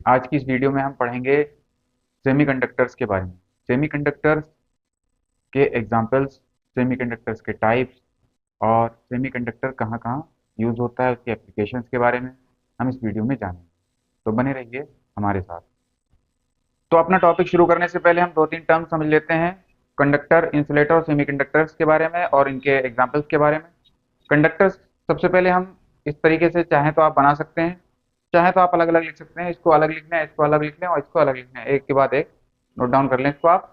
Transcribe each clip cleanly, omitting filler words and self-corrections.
आज की इस वीडियो में हम पढ़ेंगे सेमीकंडक्टर्स के बारे में। सेमीकंडक्टर्स के एग्जांपल्स, सेमीकंडक्टर्स के टाइप्स और सेमीकंडक्टर कहाँ कहाँ यूज होता है, उसकी एप्लीकेशंस के बारे में हम इस वीडियो में जानेंगे। तो बने रहिए हमारे साथ। तो अपना टॉपिक शुरू करने से पहले हम दो तीन टर्म समझ लेते हैं, कंडक्टर, इंसुलेटर और सेमीकंडक्टर्स के बारे में और इनके एग्जांपल्स के बारे में। कंडक्टर्स सबसे पहले हम इस तरीके से चाहें तो आप बना सकते हैं, चाहे तो आप अलग अलग लिख सकते हैं। इसको अलग लिखना है, इसको अलग लिख लें और इसको अलग लिखना है, एक के बाद एक नोट डाउन कर लें इसको आप।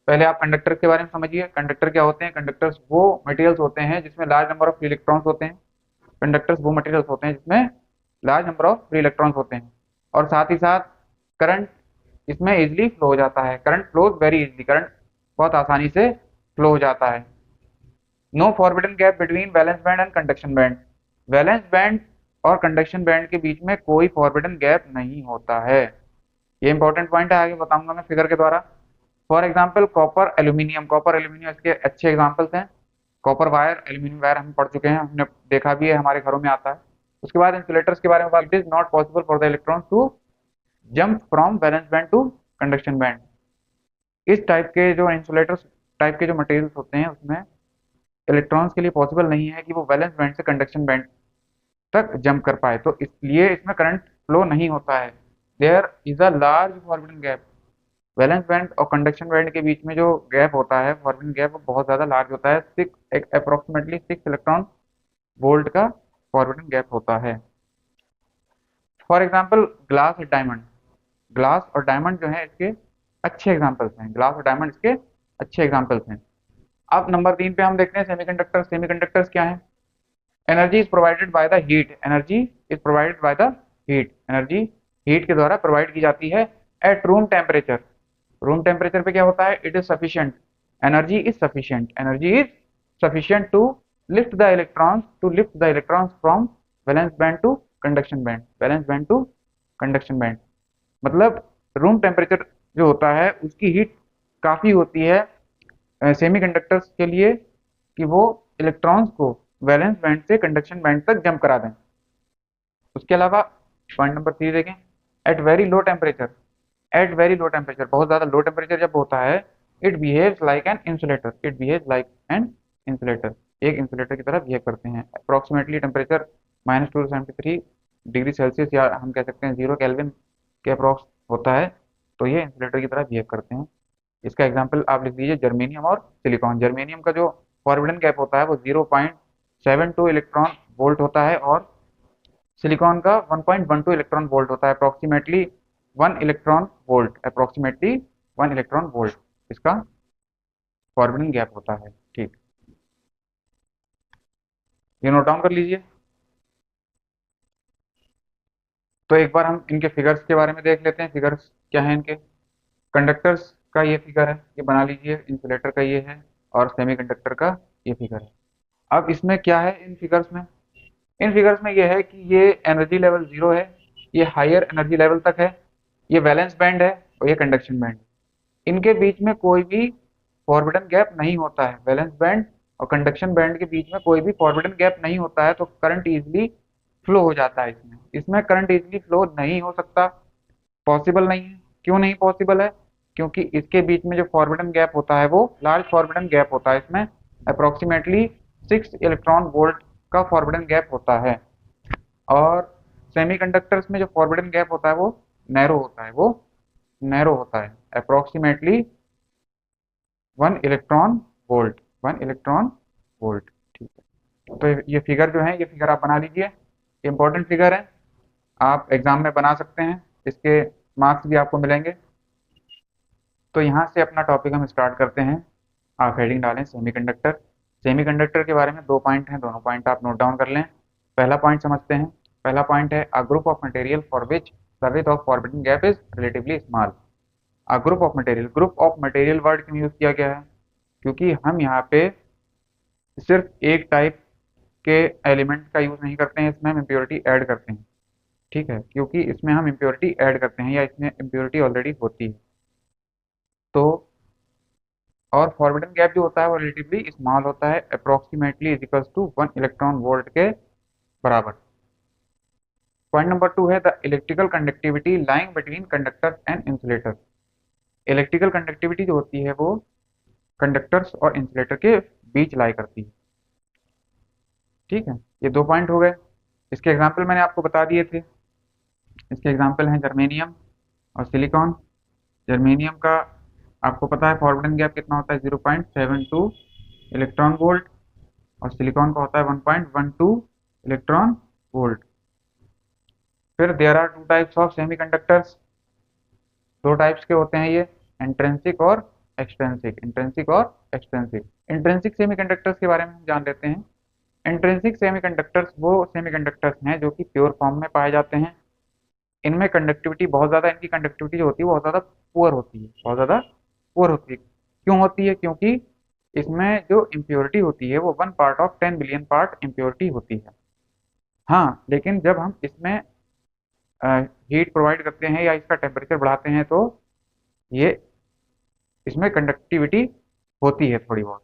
पहले आप कंडक्टर के बारे में समझिए। कंडक्टर क्या होते हैं? कंडक्टर्स वो मटेरियल्स होते हैं जिसमें large number of free electrons होते हैं। कंडक्टर्स वो मटेरियल्स होते हैं जिसमें large number of free electrons होते हैं और साथ ही साथ करंट इसमें इजिली फ्लो हो जाता है। Current flows very easily, current बहुत आसानी से फ्लो हो जाता है। No forbidden gap between valence band and conduction band. Valence band और कंडक्शन बैंड के बीच में कोई फॉरबिडन गैप नहीं होता है। ये इंपॉर्टेंट पॉइंट है, आगे बताऊंगा मैं फिगर के द्वारा। For example copper aluminium. Copper aluminium इसके अच्छे एग्जाम्पल्स हैं। कॉपर वायर, एल्यूमिनियम वायर हम पढ़ चुके हैं, हमने देखा भी है, हमारे घरों में आता है। उसके बाद इंसुलेटर्स के बारे में बात, it is not possible for the electrons to jump from valence band to conduction band. इस टाइप के जो इंसुलेटर्स टाइप के जो मटेरियल्स होते हैं उसमें इलेक्ट्रॉन्स के लिए पॉसिबल नहीं है कि वो वैलेंस बैंड से कंडक्शन बैंड तक जंप कर पाए, तो इसलिए इसमें करंट फ्लो नहीं होता है। There is a large forbidden gap. Valence band और कंडक्शन बैंड के बीच में जो गैप होता है, फॉरबिडन गैप, वो बहुत ज्यादा लार्ज होता है। सिक्स अप्रोक्सीमेटली 6 इलेक्ट्रॉन वोल्ट का फॉरबिडन गैप होता है। फॉर एग्जाम्पल ग्लास और डायमंड। ग्लास और डायमंड जो है इसके अच्छे एग्जाम्पल्स हैं। ग्लास और डायमंड इसके अच्छे एग्जाम्पल्स हैं। अब नंबर 3 पे हम देखते हैं सेमीकंडक्टर। सेमीकंडक्टर्स क्या है? Energy is provided by the heat. Energy is provided by the heat. Energy heat के द्वारा प्रोवाइड की जाती है at room temperature. Room temperature पे क्या होता है? It is sufficient. Energy is sufficient. Energy is sufficient to lift the electrons from valence band to conduction band. Valence band to conduction band मतलब रूम टेम्परेचर जो होता है उसकी heat काफी होती है सेमीकंडक्टर्स के लिए कि वो इलेक्ट्रॉन्स को वैलेंस बैंड से कंडक्शन बैंड तक जंप करा दें। उसके अलावा पॉइंट नंबर 3 देखें, at very low temperature. At very low temperature, बहुत ज्यादा लो टेम्परेचर जब होता है, it behaves like an insulator. It behaves like an insulator, एक इंसुलेटर की तरह बिहेव करते हैं। अप्रोक्सीमेटली टेम्परेचर -273 डिग्री सेल्सियस, या हम कह सकते हैं 0 केल्विन के अप्रोक्स होता है, तो ये इंसुलेटर की तरह बिहेव करते हैं। इसका एग्जाम्पल आप लिख दीजिए, जर्मेनियम और सिलिकॉन। जर्मेनियम का जो फॉरबिडन गैप होता है वो 0.72 इलेक्ट्रॉन वोल्ट होता है और सिलिकॉन का 1.12 इलेक्ट्रॉन वोल्ट होता है। Approximately 1 electron volt, approximately 1 electron volt इसका फॉरबिडन गैप होता है। ठीक, ये नोट डाउन कर लीजिए। तो एक बार हम इनके फिगर्स के बारे में देख लेते हैं। फिगर्स क्या है इनके? कंडक्टर्स का ये फिगर है, ये बना लीजिए। इंसुलेटर का ये है और सेमीकंडक्टर का ये फिगर है। अब इसमें क्या है इन फिगर्स में? इन फिगर्स में ये है कि ये एनर्जी लेवल 0 है, ये हायर एनर्जी लेवल तक है, ये वैलेंस बैंड है और ये कंडक्शन बैंड है। इनके बीच में कोई भी फॉरबिडन गैप नहीं होता है। वैलेंस बैंड और कंडक्शन बैंड के बीच में कोई भी फॉरबिडन गैप नहीं होता है, तो करंट इजिली फ्लो हो जाता है। इसमें इसमें करंट इजिली फ्लो नहीं हो सकता, पॉसिबल नहीं है। क्यों नहीं पॉसिबल है? क्योंकि इसके बीच में जो फॉरबिडन गैप होता है वो लार्ज फॉरबिडन गैप होता है। इसमें अप्रोक्सीमेटली 6 इलेक्ट्रॉन वोल्ट का फॉरबिडन गैप होता है और सेमीकंडक्टर्स में जो फॉरबिडन गैप होता है वो नैरो होता है। वो नैरो होता है, approximately 1 electron volt. 1 electron volt. ठीक है, तो ये फिगर जो है, ये फिगर आप बना लीजिए। इंपॉर्टेंट फिगर है, आप एग्जाम में बना सकते हैं, इसके मार्क्स भी आपको मिलेंगे। तो यहाँ से अपना टॉपिक हम स्टार्ट करते हैं। आप हेडिंग डालें सेमीकंडक्टर। सेमीकंडक्टर के बारे में दो पॉइंट हैं, दोनों पॉइंट आप नोट डाउन कर लें। पहला पॉइंट समझते हैं। पहला पॉइंट है a group of material for which the width of forbidden gap is relatively small. A group of material, group of material word क्यों यूज किया गया है? क्योंकि हम यहाँ पे सिर्फ एक टाइप के एलिमेंट का यूज नहीं करते हैं, इसमें हम इम्प्योरिटी ऐड करते हैं। ठीक है, क्योंकि इसमें हम इम्प्योरिटी ऐड करते हैं या इसमें इम्प्योरिटी ऑलरेडी होती है। तो और फॉरबिडन गैप जो होता है वो रिलेटिवली स्मॉल होता है, approximately is equals to 1 electron volt के बराबर। पॉइंट नंबर 2 है the electrical conductivity lying between conductor and insulator. Electrical conductivity जो होती है वो कंडक्टर्स और इंसुलेटर के बीच लाई करती है। ठीक है, ये 2 पॉइंट हो गए। इसके एग्जाम्पल मैंने आपको बता दिए थे। इसके एग्जाम्पल हैं जर्मेनियम और सिलिकॉन। जर्मेनियम का आपको पता है फॉरवर्डिंग गैप कितना होता है, 0.72 इलेक्ट्रॉन वोल्ट, और सिलिकॉन का होता है 1.12 इलेक्ट्रॉन वोल्ट। फिर there are two types of semiconductors. 2 types के होते हैं ये, इंट्रिंसिक और एक्सट्रिंसिक। इंट्रिंसिक और एक्सट्रिंसिक। इंट्रिंसिक सेमीकंडक्टर्स के बारे में हम जान लेते हैं। इंट्रिंसिक सेमीकंडक्टर्स वो सेमीकंडक्टर्स हैं जो कि प्योर फॉर्म में पाए जाते हैं। इनमें कंडक्टिविटी बहुत ज़्यादा, इनकी कंडक्टिविटी जो होती है वो बहुत ज़्यादा पुअर होती है, बहुत ज़्यादा पुअर होती है। क्यों होती है? क्योंकि इसमें जो इम्प्योरिटी होती है वो 1 part of 10 billion part impurity होती है। हाँ, लेकिन जब हम इसमें हीट प्रोवाइड करते हैं या इसका टेम्परेचर बढ़ाते हैं तो ये इसमें कंडक्टिविटी होती है थोड़ी बहुत,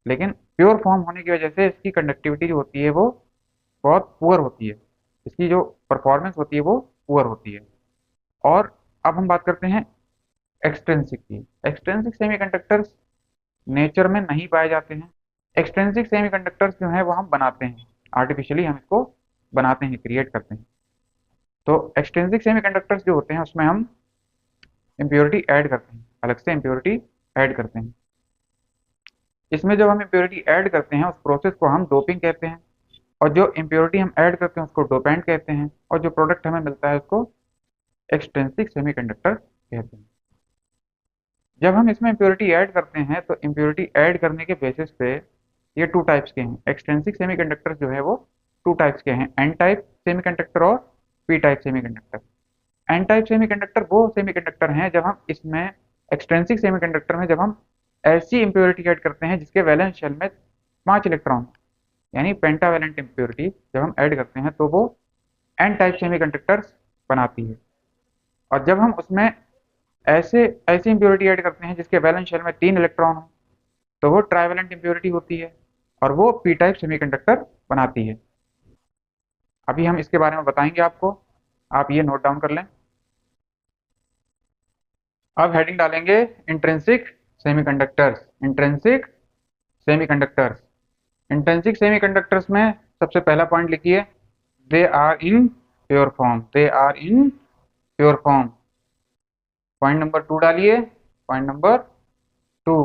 लेकिन प्योर फॉर्म होने की वजह से इसकी कंडक्टिविटी जो होती है वो बहुत पुअर होती है। इसकी जो परफॉर्मेंस होती है वो पुअर होती है। और अब हम बात करते हैं एक्सट्रिंसिक की। एक्सट्रिंसिक सेमीकंडक्टर्स नेचर में नहीं पाए जाते हैं। एक्सट्रिंसिक सेमीकंडक्टर्स जो है वो हम बनाते हैं, आर्टिफिशियली हम इसको बनाते हैं, क्रिएट करते हैं। तो एक्सट्रिंसिक सेमीकंडक्टर्स जो होते हैं उसमें हम इम्प्योरिटी ऐड करते हैं, अलग से इम्प्योरिटी ऐड करते हैं। इसमें जब हम इम्प्योरिटी ऐड करते हैं उस प्रोसेस को हम डोपिंग कहते हैं, और जो इम्प्योरिटी हम ऐड करते हैं उसको डोपेंट कहते हैं, और जो प्रोडक्ट हमें मिलता है उसको एक्सट्रिंसिक सेमीकंडक्टर कहते हैं। जब हम इसमें इम्प्योरिटी ऐड करते हैं तो इम्प्योरिटी ऐड करने के बेसिस पे ये 2 टाइप्स के हैं। एक्सट्रिंसिक सेमीकंडक्टर जो है वो 2 टाइप्स के हैं, एन टाइप सेमीकंडक्टर और P type semiconductor. N type semiconductor वो सेमीकंडक्टर हैं जब हम इसमें एक्सट्रिंसिक सेमीकंडक्टर में जब हम ऐसी इम्प्योरिटी ऐड करते हैं जिसके वैलेंस शेल में 5 इलेक्ट्रॉन, यानी पेंटावैलेंट इम्प्योरिटी जब हम ऐड करते हैं तो वो एन टाइप सेमीकंडक्टर्स बनाती है। और जब हम उसमें ऐसे ऐसी इम्प्योरिटी ऐड करते हैं जिसके वैलेंस शेल में 3 इलेक्ट्रॉन हो तो वो ट्राइवेलेंट इम्प्योरिटी होती है, और वो पी टाइप सेमीकंडक्टर बनाती है। अभी हम इसके बारे में बताएंगे आपको, आप ये नोट डाउन कर लें। अब हेडिंग डालेंगे intrinsic semiconductors. Intrinsic semiconductors. Intrinsic semiconductors में सबसे पहला पॉइंट लिखिए, they are in pure form. They are in pure form. Point number 2 डालिए। Point number 2।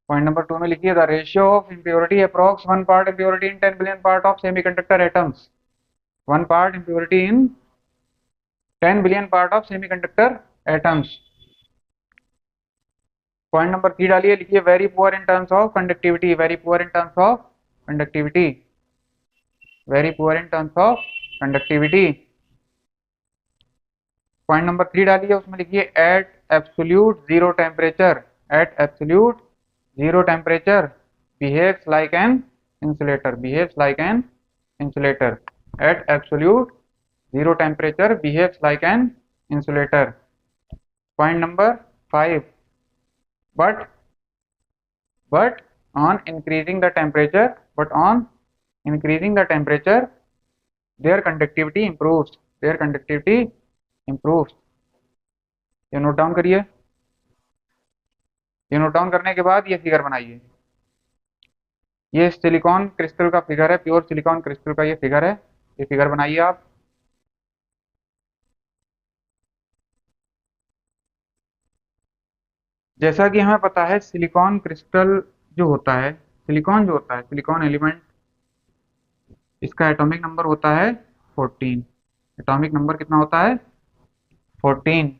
पॉइंट नंबर 2 में लिखिए the ratio of impurity approx 1 part impurity in 10 billion part of semiconductor atoms. 1 part impurity in 10 billion part of semiconductor atoms. Point number 3 डालिए, लिखिए very poor in terms of conductivity. Very poor in terms of conductivity. Very poor in terms of conductivity. Point number 3 डालिए, उसमें लिखिए at absolute zero temperature. At absolute zero temperature behaves like an insulator. Behaves like N insulator at absolute zero temperature behaves like an insulator. Point number 5, but on increasing the temperature, their conductivity improves. Their conductivity improves. ये note down करिए। ये note down करने के बाद ये figure बनाइए। ये silicon crystal का फिगर है, प्योर सिलिकॉन क्रिस्टल का ये फिगर है। ये फिगर बनाइए आप। जैसा कि हमें पता है सिलिकॉन क्रिस्टल जो होता है, सिलिकॉन जो होता है, सिलिकॉन एलिमेंट, इसका एटॉमिक नंबर होता है 14। एटॉमिक नंबर कितना होता है? 14।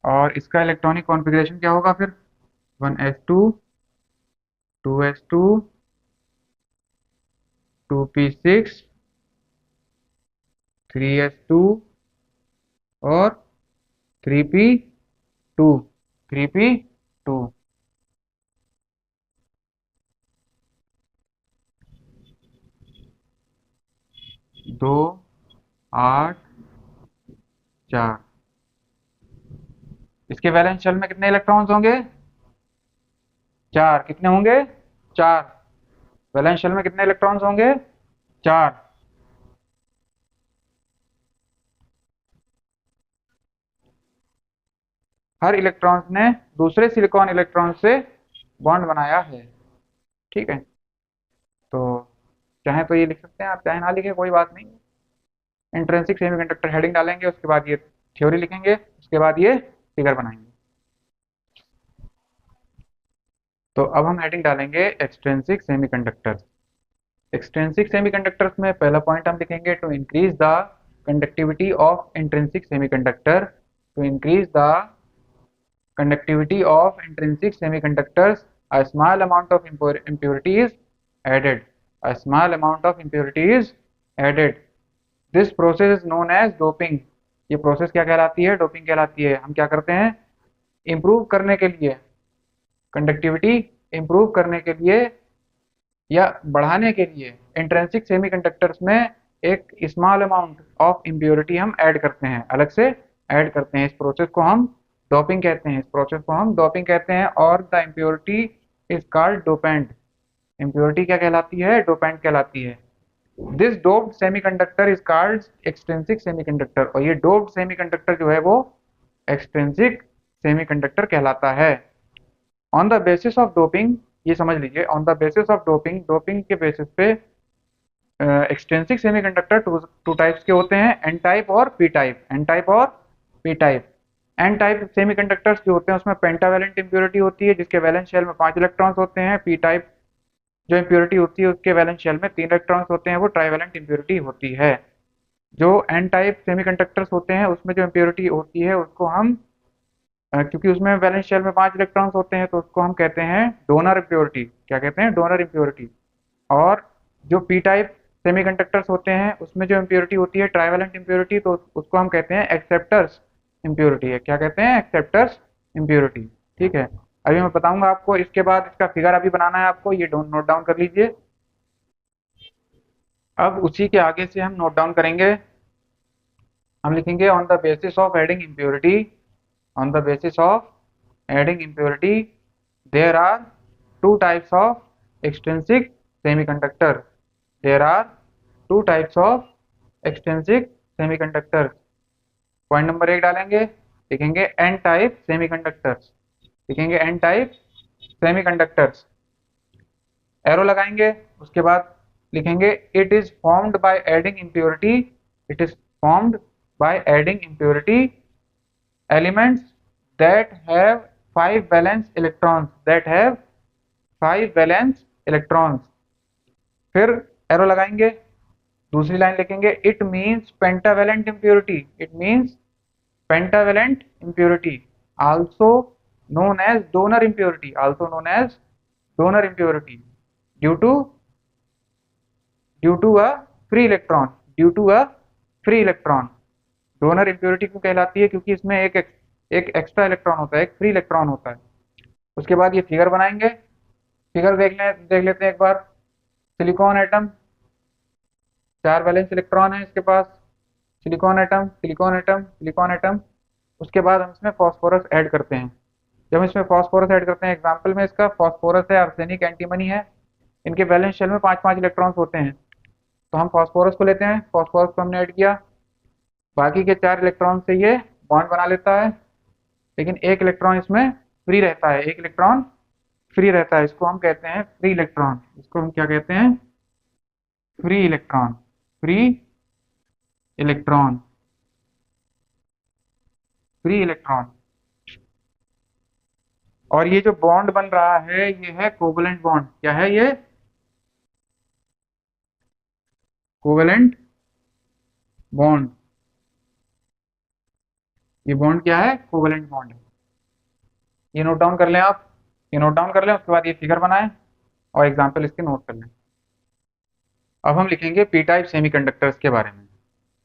और इसका इलेक्ट्रॉनिक कॉन्फ़िगरेशन क्या होगा फिर? 1s2, 2s2, 2p6, 3s2 और 3p2। 3p2। 2, 8, 4। इसके वैलेंस शेल में कितने इलेक्ट्रॉन्स होंगे? 4। कितने होंगे? 4। वैलेंस शेल में कितने इलेक्ट्रॉन्स होंगे? 4। हर इलेक्ट्रॉन ने दूसरे सिलिकॉन इलेक्ट्रॉन से बॉन्ड बनाया है। ठीक है, तो चाहे तो ये लिख सकते हैं आप, चाहे ना लिखे, कोई बात नहीं। इंट्रिंसिक सेमीकंडक्टर हेडिंग डालेंगे, उसके बाद ये थ्योरी लिखेंगे, उसके बाद ये फिगर बनाएंगे। तो अब हम हेडिंग डालेंगे एक्सट्रिंसिक सेमीकंडक्टर्स। एक्सट्रिंसिक सेमीकंडक्टर्स में पहला पॉइंट हम लिखेंगे to increase the conductivity of intrinsic semiconductor. To increase the conductivity of intrinsic semiconductors, a small amount of impurity is added. A small amount of impurity is added. This process is known as doping. ये process क्या कहलाती है? Doping कहलाती है। हम क्या करते हैं? इम्प्रूव करने के लिए, कंडक्टिविटी इम्प्रूव करने के लिए या बढ़ाने के लिए इंट्रिंसिक सेमीकंडक्टर्स में एक स्मॉल अमाउंट ऑफ इम्प्योरिटी हम ऐड करते हैं, अलग से ऐड करते हैं। इस प्रोसेस को हम डोपिंग कहते हैं, इस प्रोसेस को हम डोपिंग कहते हैं। और the impurity is called dopant. Impurity क्या कहलाती है? डोपेंट कहलाती है। This doped semiconductor is called extrinsic semiconductor. और ये डोप्ड सेमीकंडक्टर जो है वो एक्सट्रिंसिक सेमीकंडक्टर कहलाता है। On the basis of doping, ये समझ लीजिए, on the basis of doping, doping के बेसिस पे एक्सट्रिंसिक सेमीकंडक्टर टू टाइप्स के होते हैं, एन टाइप और पी टाइप। एन टाइप और P type. N type semiconductors जो होते हैं उसमें पेंटावैलेंट इंप्योरिटी होती है, जिसके वैलेंस शेल में 5 इलेक्ट्रॉन्स होते हैं। पी टाइप जो इंप्योरिटी होती है उसके वैलेंस शेल में 3 इलेक्ट्रॉन्स होते हैं, वो ट्राइवैलेंट इंप्योरिटी होती है। जो एन टाइप सेमीकंडक्टर्स होते हैं उसमें जो इंप्योरिटी होती है उसको हम क्योंकि उसमें वैलेंस शेल में 5 इलेक्ट्रॉन्स होते हैं तो उसको हम कहते हैं डोनर इंप्योरिटी। क्या कहते हैं? Donor impurity. और जो पी टाइप सेमीकंडक्टर्स होते हैं उसमें जो इंप्योरिटी होती है ट्राइवैलेंट इंप्योरिटी, तो उसको हम कहते हैं एक्सेप्टर्स इंप्योरिटी है। क्या कहते हैं? Acceptors impurity. ठीक है, अभी मैं बताऊंगा आपको, इसके बाद इसका फिगर अभी बनाना है आपको, ये नोट डाउन कर लीजिए। अब उसी के आगे से हम नोट डाउन करेंगे। हम लिखेंगे on the basis of adding impurity, on the basis of adding impurity there are 2 types of extrinsic semiconductor. There are 2 types of extrinsic semiconductor. Point number 1 डालेंगे, लिखेंगे एन टाइप सेमीकंडक्टर्स। लिखेंगे N type semiconductors, arrow लगाएंगे, उसके बाद लिखेंगे it is formed by adding impurity. It is formed by adding impurity elements that have 5 valence electrons, that have 5 valence electrons. फिर arrow लगाएंगे, दूसरी लाइन लिखेंगे it means pentavalent impurity. It means pentavalent impurity, also known as donor impurity, also known as donor impurity, due to a free electron, due to a free electron। Donor impurity क्यों कहलाती है? क्योंकि इसमें एक extra electron होता है, एक free electron होता है। उसके बाद ये फिगर बनाएंगे। फिगर देख लेते हैं एक बार। सिलिकॉन एटम, 4 वैलेंस इलेक्ट्रॉन है इसके पास। Silicon atom, silicon atom, silicon atom. उसके बाद हम इसमें फॉस्फोरस ऐड करते हैं। जब हम इसमें फॉस्फोरस ऐड करते हैं, एग्जाम्पल में इसका फॉस्फोरस है, आर्सेनिक, एंटीमनी है, इनके वैलेंस शेल में 5-5 इलेक्ट्रॉन्स होते हैं। तो हम फॉस्फोरस को लेते हैं, फॉस्फोरस को हमने ऐड किया, बाकी के 4 इलेक्ट्रॉन से ये बॉन्ड बना लेता है, लेकिन एक इलेक्ट्रॉन इसमें फ्री रहता है, एक इलेक्ट्रॉन फ्री रहता है। इसको हम कहते हैं फ्री इलेक्ट्रॉन। इसको हम क्या कहते हैं? Free electron, free electron, free electron. और ये जो बॉन्ड बन रहा है ये है कोवलेंट बॉन्ड। क्या है ये? Covalent bond. ये बॉन्ड क्या है? कोवलेंट बॉन्ड है। ये नोट डाउन कर लें आप, ये नोट डाउन कर लें, उसके बाद ये फिगर बनाएं और एग्जाम्पल इसके नोट कर लें। अब हम लिखेंगे पी टाइप सेमीकंडक्टर्स के बारे में।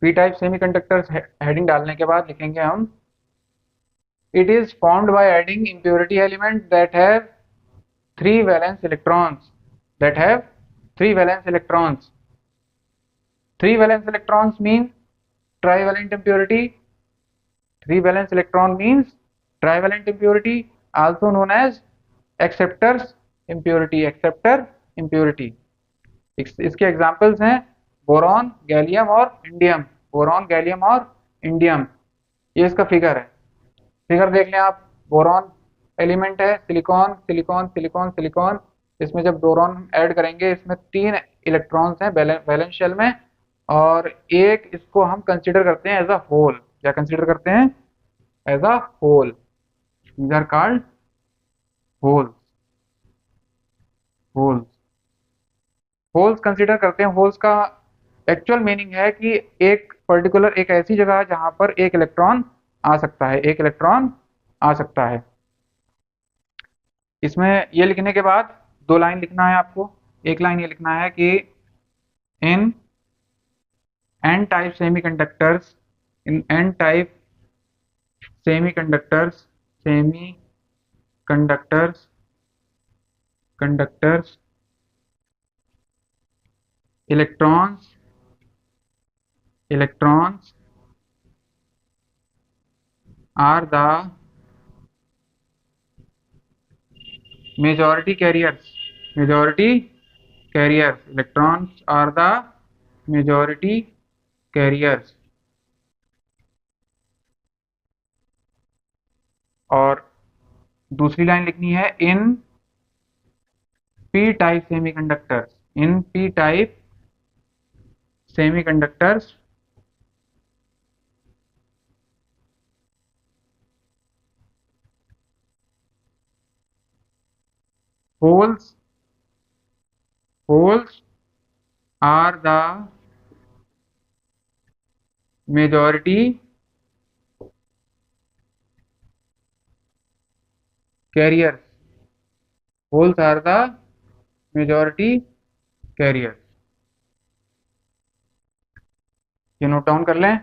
पी टाइप सेमीकंडक्टर्स हेडिंग डालने के बाद लिखेंगे हम it is formed by adding impurity elements that have 3 valence electrons, that have 3 valence electrons। 3 valence electrons means trivalent impurity। 3 valence electron means trivalent impurity, also known as acceptors impurity, acceptor impurity। इसके examples हैं boron, gallium और indium. Boron, gallium और indium, ये इसका figure है। Figure देख लें आप। बोरॉन एलिमेंट है, सिलिकॉन सिलिकॉन सिलिकॉन सिलिकॉन। इसमें जब बोरॉन ऐड करेंगे, इसमें 3 इलेक्ट्रॉन्स हैं वैलेंस शेल में, और एक इसको हम कंसीडर करते हैं एज अ होल। क्या कंसीडर करते हैं? As a hole. These are called hole. Holes, holes consider करते हैं। होल्स का एक्चुअल मीनिंग है कि एक पर्टिकुलर, एक ऐसी जगह है जहां पर एक इलेक्ट्रॉन आ सकता है, एक इलेक्ट्रॉन आ सकता है। इसमें ये लिखने के बाद 2 लाइन लिखना है आपको। एक लाइन ये लिखना है कि in N type semiconductors, in N type semiconductors, semiconductors conductors electrons, electrons are the majority carriers, majority carriers, electrons are the majority carriers। और दूसरी लाइन लिखनी है in P type semiconductors, in P type semiconductors holes, holes are the majority carriers, holes are the majority carriers। ये note down कर लें।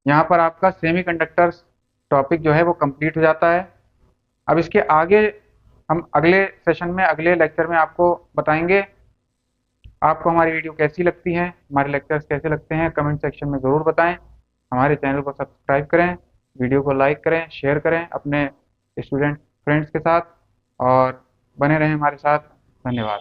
यहाँ पर आपका सेमीकंडक्टर्स टॉपिक जो है वो कंप्लीट हो जाता है। अब इसके आगे हम अगले सेशन में, अगले लेक्चर में आपको बताएंगे। आपको हमारी वीडियो कैसी लगती है, हमारे लेक्चर्स कैसे लगते हैं, कमेंट सेक्शन में ज़रूर बताएं। हमारे चैनल को सब्सक्राइब करें, वीडियो को लाइक करें, शेयर करें अपने स्टूडेंट फ्रेंड्स के साथ, और बने रहें हमारे साथ। धन्यवाद।